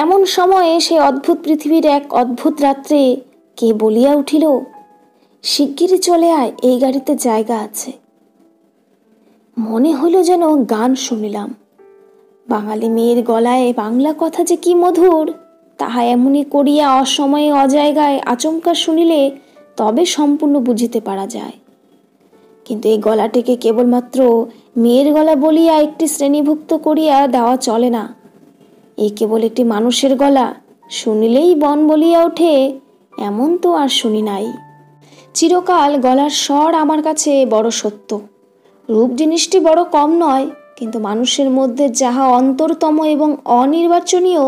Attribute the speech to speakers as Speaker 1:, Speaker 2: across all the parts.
Speaker 1: এমন সময়ে সেই অদ্ভুত পৃথিবীর এক অদ্ভুত রাত্রে কে বলিয়া উঠিল, শিগগিরই চলে আয়, এই গাড়িতে জায়গা আছে। মনে হইল যেন গান শুনিলাম। বাঙালি মেয়ের গলায় বাংলা কথা যে কি মধুর, তাহা এমনি করিয়া অসময়ে অজায়গায় আচমকা শুনিলে তবে সম্পূর্ণ বুঝিতে পারা যায়। কিন্তু এই গলাটিকে কেবলমাত্র মেয়ের গলা বলিয়া একটি শ্রেণীভুক্ত করিয়া দেওয়া চলে না। এই কেবল একটি মানুষের গলা, শুনিলেই বন বলিয়া ওঠে, এমন তো আর শুনি নাই। চিরকাল গলার স্বর আমার কাছে বড় সত্য। রূপ জিনিসটি বড় কম নয়, কিন্তু মানুষের মধ্যে যাহা অন্তরতম এবং অনির্বাচনীয়,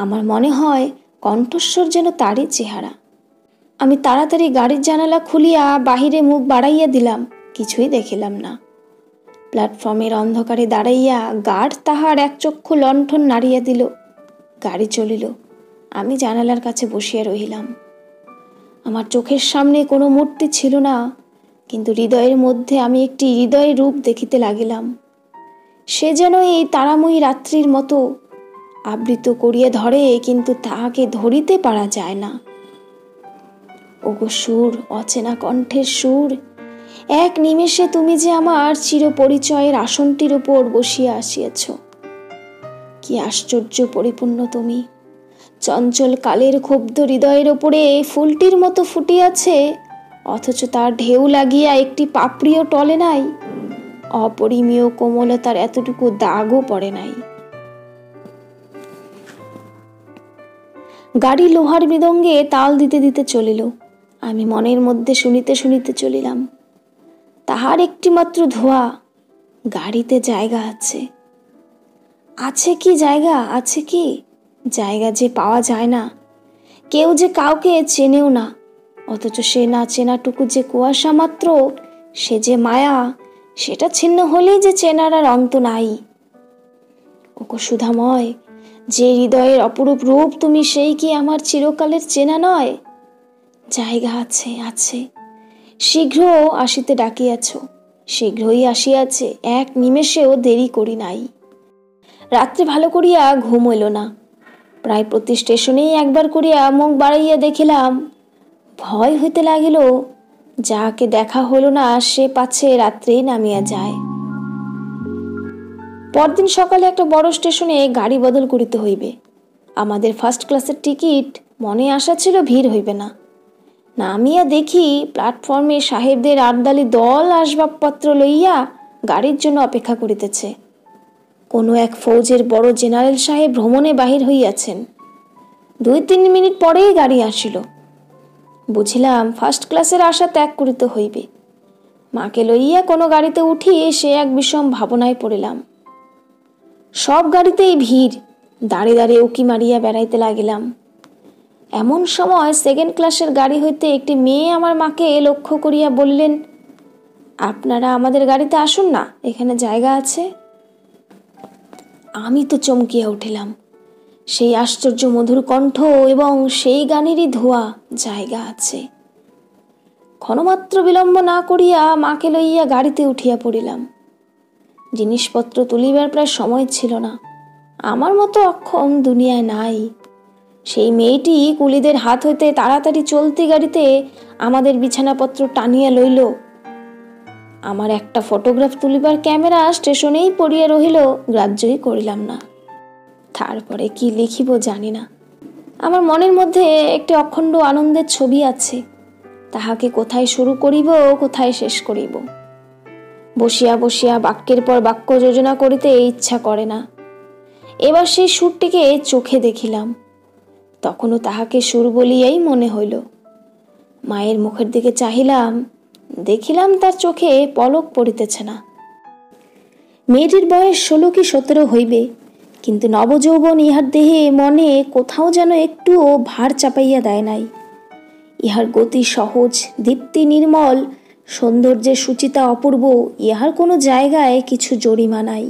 Speaker 1: আমার মনে হয় কণ্ঠস্বর যেন তারই চেহারা। আমি তাড়াতাড়ি গাড়ির জানালা খুলিয়া বাহিরে মুখ বাড়াইয়া দিলাম, কিছুই দেখিলাম না। প্ল্যাটফর্মের অন্ধকারে দাঁড়াইয়া গার্ড তাহার এক চক্ষু লণ্ঠন নাড়িয়া দিল। গাড়ি চলিল। আমি জানালার কাছে বসিয়া রহিলাম। আমার চোখের সামনে কোনো মূর্তি ছিল না, কিন্তু হৃদয়ের মধ্যে আমি একটি হৃদয় রূপ দেখিতে লাগিলাম। সে যেন এই তারাময়ী রাত্রির মতো আবৃত করিয়া ধরে, কিন্তু তাহাকে ধরিতে পারা যায় না। ওগো সুর, অচেনা কণ্ঠের সুর, এক নিমেষে তুমি যে আমার চিরপরিচয়ের আসনটির উপর বসিয়া আসিয়াছ। কি আশ্চর্য পরিপূর্ণ তুমি! চঞ্চল কালের ক্ষুব্ধ হৃদয়ের ওপরে ফুলটির মতো ফুটিয়াছে, অথচ তার ঢেউ লাগিয়া একটি পাপড়িও টলে নাই। অপরিমেয় কোমলতার এতটুকু দাগও পড়ে নাই। গাড়ি লোহার মৃদঙ্গে তাল দিতে দিতে চলিল। আমি মনের মধ্যে শুনিতে শুনিতে চলিলাম, তাহার একটি মাত্র ধোঁয়া, গাড়িতে জায়গা আছে। আছে কি জায়গা, আছে কি জায়গা যে পাওয়া যায় না। কেউ যে কাউকে চেনেও না, অথচ সে না চেনাটুকু যে কুয়াশা মাত্র, সে যে মায়া, সেটা ছিন্ন হলেই যে চেনার আর অন্ত নাই। ওগো সুধাময়, যে হৃদয়ের অপরূপ রূপ তুমি, সেই কি আমার চিরকালের চেনা নয়? জায়গা আছে, আছে, শীঘ্র আসিতে ডাকিয়াছ, শীঘ্রই আসিয়াছে, এক নিমেষেও দেরি করি নাই। রাত্রে ভালো করিয়া ঘুম হইল না। প্রায় প্রতি স্টেশনেই একবার করিয়া মুখ বাড়াইয়া দেখিলাম। ভয় হইতে লাগিল, যাহাকে দেখা হইল না সে পাছে রাত্রেই নামিয়া যায়। পরদিন সকালে একটা বড় স্টেশনে গাড়ি বদল করিতে হইবে। আমাদের ফার্স্ট ক্লাসের টিকিট, মনে আশা ছিল ভিড় হইবে না। নামিয়া দেখি প্ল্যাটফর্মে সাহেবদের আর্দালি দল আসবাবপত্র লইয়া গাড়ির জন্য অপেক্ষা করিতেছে। কোনো এক ফৌজের বড় জেনারেল সাহেব ভ্রমণে বাহির হইয়াছেন। 2-3 মিনিট পরেই গাড়ি আসিল। বুঝিলাম ফার্স্ট ক্লাসের আশা ত্যাগ করিতে হইবে। মাকে লইয়া কোনো গাড়িতে উঠি, সে এক বিষম ভাবনায় পড়িলাম। সব গাড়িতেই ভিড়, দাঁড়িয়ে দাঁড়িয়ে উকি মারিয়া বেড়াইতে লাগিলাম। এমন সময় সেকেন্ড ক্লাসের গাড়ি হইতে একটি মেয়ে আমার মাকে লক্ষ্য করিয়া বললেন, আপনারা আমাদের গাড়িতে আসুন না, এখানে জায়গা আছে। আমি তো চমকিয়া উঠিলাম। সেই আশ্চর্য মধুর কণ্ঠ এবং সেই গানেরই ধোঁয়া, জায়গা আছে। ক্ষণমাত্র বিলম্ব না করিয়া মাকে লইয়া গাড়িতে উঠিয়া পড়িলাম। জিনিসপত্র তুলিবার প্রায় সময় ছিল না। আমার মতো অক্ষম দুনিয়ায় নাই। সেই মেয়েটি কুলিদের হাত হইতে তাড়াতাড়ি চলতি গাড়িতে আমাদের বিছানাপত্র টানিয়া লইল। আমার একটা ফটোগ্রাফ তুলিবার ক্যামেরা স্টেশনেই পড়িয়া রহিল, গ্রাহ্যই করিলাম না। তারপরে কি লিখিব জানি না। আমার মনের মধ্যে একটি অখণ্ড আনন্দের ছবি আছে, তাহাকে কোথায় শুরু করিব, কোথায় শেষ করিব। বসিয়া বসিয়া বাক্যের পর বাক্য যোজনা করিতে ইচ্ছা করে না। এবার সেই সুরটিকে চোখে দেখিলাম, তখনও তাহাকে সুর বলিয়াই মনে হইল। মায়ের মুখের দিকে চাহিলাম, দেখিলাম তার চোখে পলক পড়িতেছে না। মেয়েটির বয়স 16 কি 17 হইবে, কিন্তু নবযৌবন ইহার দেহে মনে কোথাও যেন একটুও ভার চাপাইয়া দেয় নাই। ইহার গতি সহজ, দীপ্তি নির্মল, সৌন্দর্যের সুচিতা অপূর্ব, ইহার কোনো জায়গায় কিছু জরিমা নাই।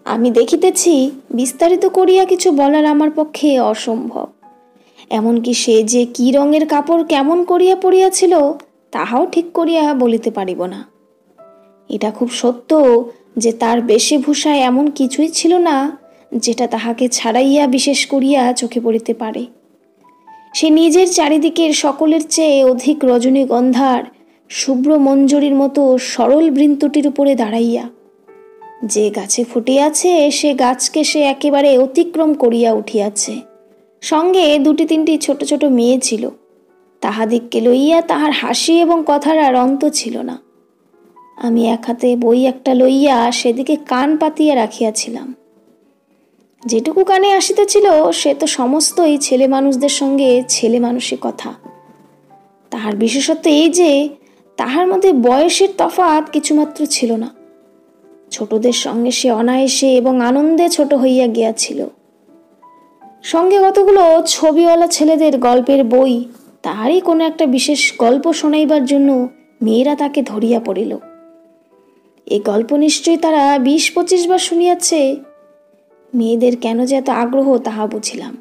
Speaker 1: আমি দেখিতেছি, বিস্তারিত করিয়া কিছু বলার আমার পক্ষে অসম্ভব। এমনকি সে যে কি রঙের কাপড় কেমন করিয়া পরিয়াছিল, তাহাও ঠিক করিয়া বলিতে পারিব না। এটা খুব সত্য যে তার বেশভূষায় এমন কিছুই ছিল না যেটা তাহাকে ছাড়াইয়া বিশেষ করিয়া চোখে পড়িতে পারে। সে নিজের চারিদিকের সকলের চেয়ে অধিক রজনীগন্ধার শুভ্র মঞ্জরির মতো সরল বৃন্তটির উপরে দাঁড়াইয়া যে গাছে ফুটিয়াছে সে গাছকে সে একেবারে অতিক্রম করিয়া উঠিয়াছে। সঙ্গে দুটি তিনটি ছোট ছোট মেয়ে ছিল, তাহাদিগকে লইয়া তাহার হাসি এবং কথার আর অন্ত ছিল না। আমি এক হাতে বই একটা লইয়া সেদিকে কান পাতিয়া রাখিয়াছিলাম। যেটুকু কানে আসিতেছিল সে তো সমস্তই ছেলে মানুষদের সঙ্গে ছেলে মানুষই কথা। তাহার বিশেষত্ব এই যে তাহার মধ্যে বয়সের তফাৎ কিছুমাত্র ছিল না। ছোটদের সঙ্গে সে অনায়াসে এবং আনন্দে ছোট হইয়া গিয়াছিল। সঙ্গে কতগুলো ছবিওয়ালা ছেলেদের গল্পের বই, তাহারই কোনো একটা বিশেষ গল্প শোনাইবার জন্য মেয়েরা তাকে ধরিয়া পড়িল। এই গল্প নিশ্চয়ই তারা 20-25 বার শুনিয়াছে। মেয়েদের কেন যে এত আগ্রহ তাহা বুঝিলাম।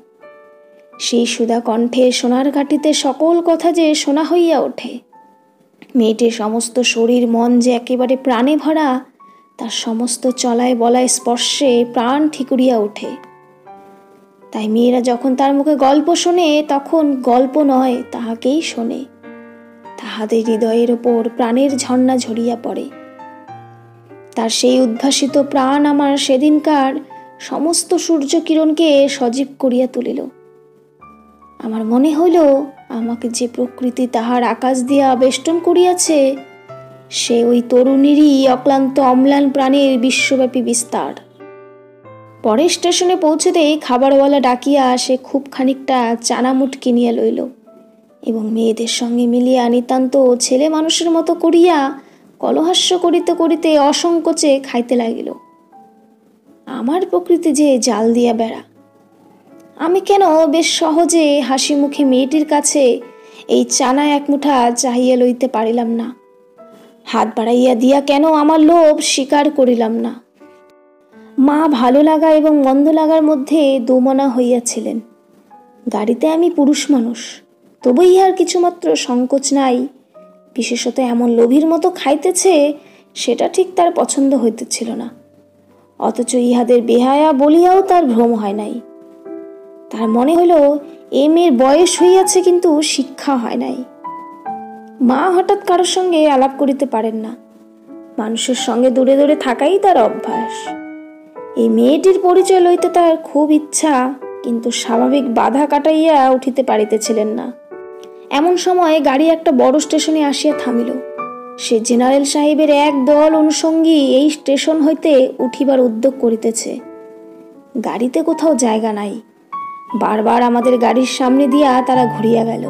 Speaker 1: সেই সুধা কণ্ঠে সোনার ঘাটিতে সকল কথা যে শোনা হইয়া ওঠে। মেয়েটির সমস্ত শরীর মন যে একেবারে প্রাণে ভরা, তার সমস্ত চলায় বলায় স্পর্শে প্রাণ ঠিকুরিয়া ওঠে। তাই মেয়েরা যখন তার মুখে গল্প শোনে তখন গল্প নয়, তাহাকেই শোনে। তাহাদের হৃদয়ের ওপর প্রাণের ঝর্ণা ঝরিয়া পড়ে। তার সেই উদ্ভাসিত প্রাণ আমার সেদিনকার সমস্ত সূর্য কিরণকে সজীব করিয়া তুলিল। আমার মনে হইল আমাকে যে প্রকৃতি তাহার আকাশ দিয়া বেষ্টন করিয়াছে সে ওই তরুণীরই অক্লান্ত অম্লান প্রাণের বিশ্বব্যাপী বিস্তার। পরে স্টেশনে পৌঁছেতেই খাবারওয়ালা ডাকিয়া সে খুব খানিকটা চানামুট কিনিয়া লইল এবং মেয়েদের সঙ্গে মিলিয়া নিতান্ত ছেলে মানুষের মতো করিয়া কলহাস্য করিতে করিতে অসংকোচে খাইতে লাগিল। আমার প্রকৃতি যে জাল দিয়া বেড়া। আমি কেন বেশ সহজে হাসি মুখে মেয়েটির কাছে এই চানা এক মুঠা চাহিয়া লইতে পারিলাম না? হাত বাড়াইয়া দিয়া কেন আমার লোভ স্বীকার করিলাম না? মা ভালো লাগা এবং মন্দ লাগার মধ্যে দোমনা হইয়াছিলেন। গাড়িতে আমি পুরুষ মানুষ, তবু ইহার কিছুমাত্র সংকোচ নাই। বিশেষত এমন লোভীর মতো খাইতেছে সেটা ঠিক তার পছন্দ হইতেছিল না। অথচ ইহাদের বেহায়া বলিয়াও তার ভ্রম হয় নাই। তার মনে হইল এ মেয়ের বয়স হইয়াছে কিন্তু শিক্ষা হয় নাই। মা হঠাৎ কারোর সঙ্গে আলাপ করিতে পারেন না। মানুষের সঙ্গে দূরে দূরে থাকাই তার অভ্যাস। এই মেয়েটির পরিচয় লইতে তার খুব ইচ্ছা, কিন্তু স্বাভাবিক বাধা কাটাইয়া উঠিতে পারিতেছিলেন না। এমন সময় গাড়ি একটা বড় স্টেশনে আসিয়া থামিল। সে জেনারেল সাহেবের এক দল অনুষঙ্গী এই স্টেশন হইতে উঠিবার উদ্যোগ করিতেছে। গাড়িতে কোথাও জায়গা নাই। বারবার আমাদের গাড়ির সামনে দিয়া তারা ঘুরিয়া গেল।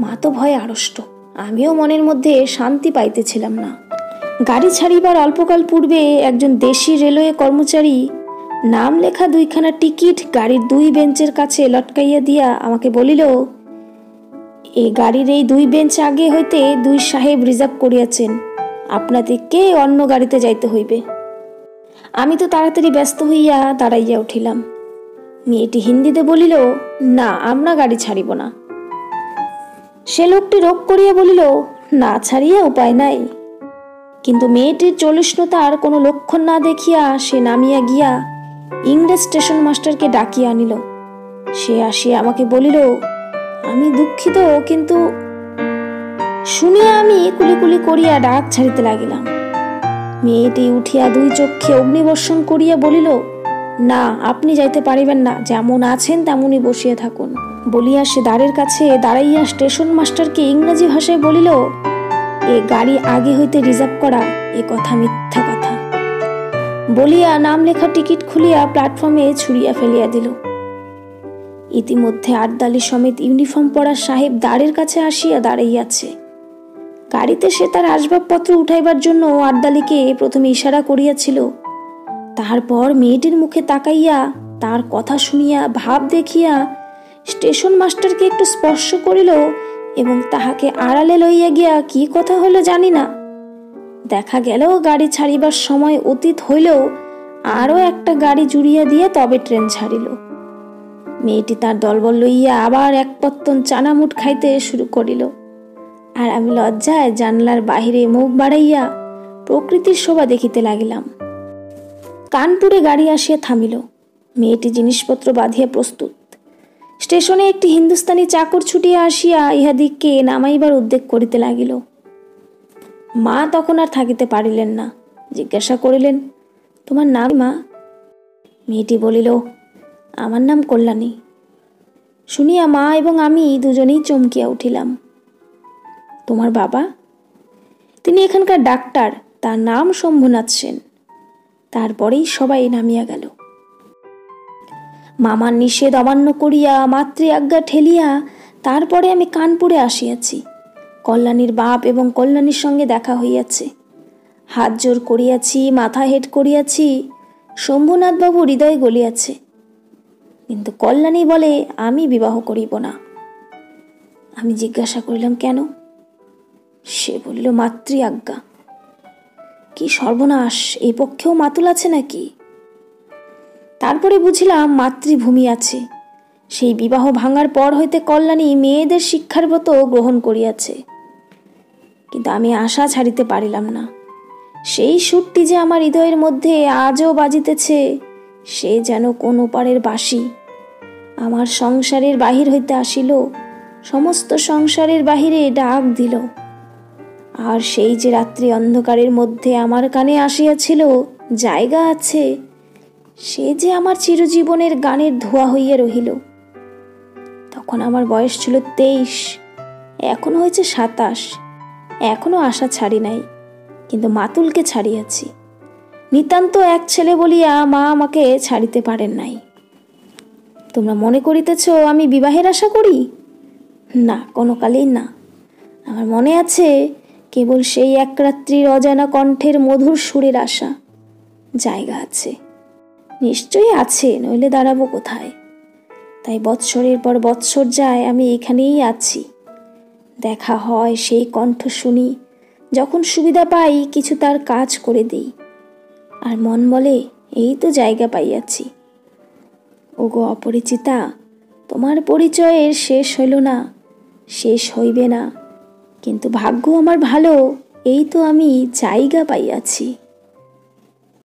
Speaker 1: মা তো ভয়ে আড়ষ্ট, আমিও মনের মধ্যে শান্তি পাইতেছিলাম না। গাড়ি ছাড়িবার অল্পকাল পূর্বে একজন দেশি রেলওয়ে কর্মচারী নাম লেখা 2খানা টিকিট গাড়ির 2 বেঞ্চের কাছে লটকাইয়া দিয়া আমাকে বলিল, এই গাড়ির এই 2 বেঞ্চ আগে হইতে 2 সাহেব রিজার্ভ করিয়াছেন, আপনাদেরকে অন্য গাড়িতে যাইতে হইবে। আমি তো তাড়াতাড়ি ব্যস্ত হইয়া দাঁড়াইয়া উঠিলাম। মেয়েটি হিন্দিতে বলিল, না, আমরা গাড়ি ছাড়িব না। সে লোকটি রোগ করিয়া বলিল, না ছাড়িয়া উপায় নাই। কিন্তু মেয়েটির চলিষ্ণুতার কোনো লক্ষণ না দেখিয়া সে নামিয়া গিয়া ইংরেজ স্টেশন মাস্টারকে ডাকিয়া আনিল। সে আসিয়া আমাকে বলিল, আমি দুঃখিত, কিন্তু শুনিয়া আমি কুলিকুলি করিয়া ডাক ছাড়িতে লাগিলাম। মেয়েটি উঠিয়া 2 চক্ষে অগ্নিবর্ষণ করিয়া বলিল, না, আপনি যাইতে পারিবেন না, যেমন আছেন তেমনই বসিয়া থাকুন। বলিয়া সে দ্বারের কাছে দাঁড়াইয়া স্টেশন মাস্টারকে ইংরেজি ভাষায় বলিল, এ গাড়ি আগে হইতে রিজার্ভ করা, এ কথা মিথ্যা কথা। বলিয়া নাম লেখা টিকিট খুলিয়া প্ল্যাটফর্মে ছুড়িয়া ফেলিয়া দিল। ইতিমধ্যে আটদালি সমেত ইউনিফর্ম পরা সাহেব দ্বারের কাছে আসিয়া দাঁড়াইয়াছে। গাড়িতে সে তার আসবাবপত্র উঠাইবার জন্য আটদালিকে প্রথমে ইশারা করিয়াছিল। তারপর মেয়েটির মুখে তাকাইয়া তার কথা শুনিয়া ভাব দেখিয়া স্টেশন মাস্টারকে একটু স্পর্শ করিল এবং তাহাকে আড়ালে লইয়া গিয়া কি কথা হইল জানি না। দেখা গেল গাড়ি ছাড়িবার সময় অতীত হইলেও আরো একটা গাড়ি জুড়িয়া দিয়া তবে ট্রেন ছাড়িল। মেয়েটি তার দলবল লইয়া আবার এক পত্তন চানামুট খাইতে শুরু করিল, আর আমি লজ্জায় জানলার বাহিরে মুখ বাড়াইয়া প্রকৃতির শোভা দেখিতে লাগিলাম। কানপুরে গাড়ি আসিয়া থামিল। মেয়েটি জিনিসপত্র বাঁধিয়া প্রস্তুত। স্টেশনে একটি হিন্দুস্তানি চাকর ছুটিয়া আসিয়া ইহাদিগকে নামাইবার উদ্যোগ করিতে লাগিল। মা তখন আর থাকিতে পারিলেন না, জিজ্ঞাসা করিলেন, তোমার নাম মা? মেয়েটি বলিল, আমার নাম কল্যাণী। শুনিয়া মা এবং আমি দুজনেই চমকিয়া উঠিলাম। তোমার বাবা? তিনি এখানকার ডাক্তার, তার নাম শম্ভুনাথ সেন। তারপরেই সবাই নামিয়া গেল। মামার নিষেধ অমান্য করিয়া মাতৃ আজ্ঞা ঠেলিয়া তারপরে আমি কানপুরে আসিয়াছি। কল্যাণীর বাপ এবং কল্যাণীর সঙ্গে দেখা হইয়াছে। হাত জোর করিয়াছি, মাথা হেট করিয়াছি। শম্ভুনাথবাবু হৃদয় গলিয়াছে, কিন্তু কল্যাণী বলে আমি বিবাহ করিব না। আমি জিজ্ঞাসা করিলাম, কেন? সে বলিল, মাতৃ আজ্ঞা। কি সর্বনাশ, এই পক্ষেও মাতুল আছে নাকি? তারপরে বুঝিলাম মাতৃভূমি আছে। সেই বিবাহ ভাঙার পর হইতে কল্যাণী মেয়েদের শিক্ষার ব্রত গ্রহণ করিয়াছে। কিন্তু আমি আশা ছাড়িতে পারিলাম না। সেই সুরটি যে আমার হৃদয়ের মধ্যে আজও বাজিতেছে, সে যেন কোন ওপারের বাঁশি। আমার সংসারের বাহির হইতে আসিল, সমস্ত সংসারের বাহিরে ডাক দিল। আর সেই যে রাত্রি অন্ধকারের মধ্যে আমার কানে আসিয়াছিল, জায়গা আছে, সে যে আমার চিরজীবনের গানের ধোয়া হইয়া রহিল। তখন আমার বয়স ছিল 23, এখন হয়েছে 27। এখনো আশা ছাড়ি নাই, কিন্তু মাতুলকে ছাড়িয়াছি। নিতান্ত এক ছেলে বলিয়া মা আমাকে ছাড়িতে পারেন নাই। তোমরা মনে করিতেছ আমি বিবাহের আশা করি? না, কোনো কালেই না। আমার মনে আছে কেবল সেই এক রাত্রির অজানা কণ্ঠের মধুর সুরের আশা। জায়গা আছে, নিশ্চয়ই আছে, নইলে দাঁড়াবো কোথায়? তাই বৎসরের পর বৎসর যায়, আমি এখানেই আছি। দেখা হয়, সেই কণ্ঠ শুনি, যখন সুবিধা পাই কিছু তার কাজ করে দিই। আর মন বলে, এই তো জায়গা পাইয়াছি। ওগো অপরিচিতা, তোমার পরিচয়ের শেষ হইল না, শেষ হইবে না, কিন্তু ভাগ্য আমার ভালো, এই তো আমি জায়গা পাইয়াছি।